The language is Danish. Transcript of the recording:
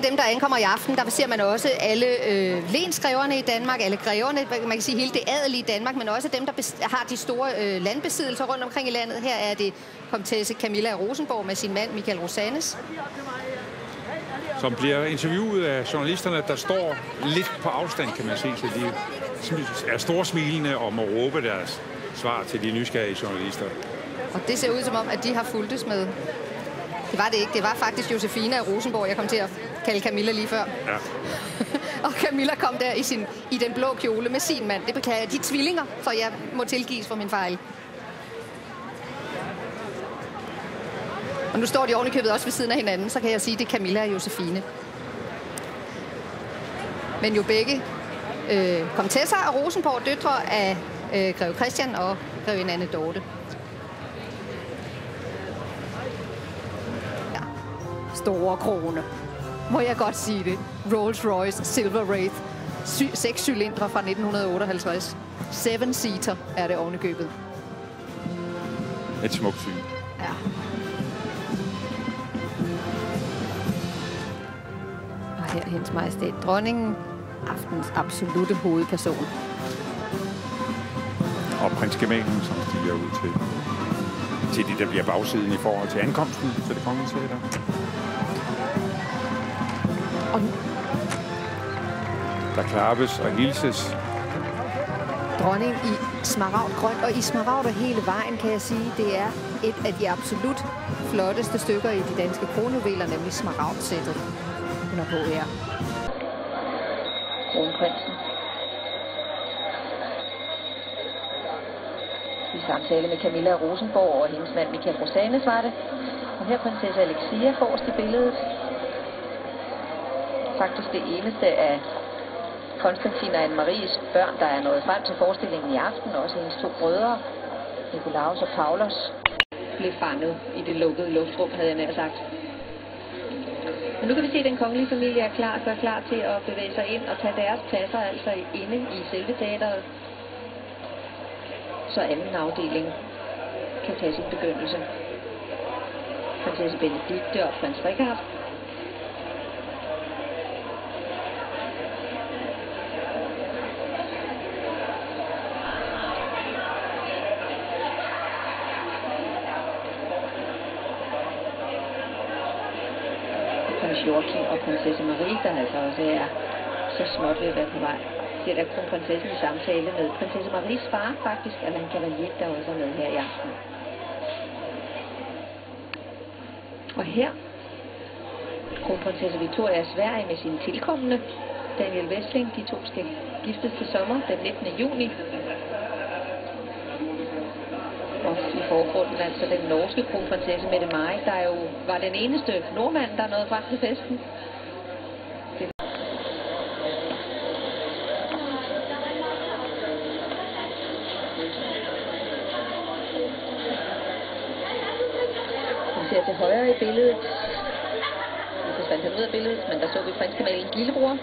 Dem, der ankommer i aften, der ser man også alle lensgreverne i Danmark, alle greverne, man kan sige hele det adelige Danmark, men også dem, der har de store landbesiddelser rundt omkring i landet. Her er det komtesse Camilla af Rosenborg med sin mand Michael Rosanes. Som bliver interviewet af journalisterne, der står lidt på afstand, kan man se, så de er storsmilende og må råbe deres svar til de nysgerrige journalister. Og det ser ud som om, at de har fulgtes med. Det var det ikke. Det var faktisk Josefine af Rosenborg, jeg kom til at kalde Camilla lige før. Ja. Og Camilla kom der i den blå kjole med sin mand. Det beklager jeg. De tvillinger, så jeg må tilgives for min fejl. Og nu står de ovenikøbet også ved siden af hinanden, så kan jeg sige, at det er Camilla og Josefine. Men jo begge komtesser af Rosenborg, døtre af greve Christian og grevinde Anne Dorte. Ja. Store krone. Må jeg godt sige det. Rolls-Royce Silver Wraith. 6 cylindre fra 1958. 7-seater er det ovenikøbet. Et smukt syn. Ja. Og her hendes majestæt dronningen, aftens absolutte hovedperson. Og prins Gemalen, som stiger ud til det, der bliver bagsiden i forhold til ankomsten til det kongelige teater. Og der klappes og hilses. Dronning i smaragdgrøn, og i smaragd hele vejen, kan jeg sige, det er et af de absolut flotteste stykker i de danske kronjuveler, nemlig smaragdsættet. Hun er på her. Kronprinsen. I samtale med Camilla Rosenborg og hendes mand Michael Rosanes var det. Og her prinsesse Alexia forrest i billedet. Faktisk det eneste af Konstantin og Anne-Maries børn, der er nået frem til forestillingen i aften. Også hendes 2 brødre, Nikolaus og Paulos, blev fanget i det lukkede luftrum, havde jeg nær sagt. Men nu kan vi se, at den kongelige familie er klar til at bevæge sig ind og tage deres pladser, altså inde i selve teateret. Så anden afdeling kan tage sin begyndelse. Prinsesse Benedikte og prins Richard. Prins Joachim og prinsesse Marie, der altså også er så småt ved at være på vej. Det er kronprinsessen i samtale med prinsesse Maries far, faktisk, Alain Cavalier, der også er med her i aften. Og her, kronprinsesse Victoria af Sverige med sine tilkommende, Daniel Wessling, de 2 skal giftes til sommer den 19. juni. Og i forgrunden altså den norske kronprinsesse Mette Marit, der jo var den eneste nordmand, der nåede frem til festen. Vi ser til højre i billedet. Vi forsvandt ud af billedet, men der så vi prins Kamalen Gillebror.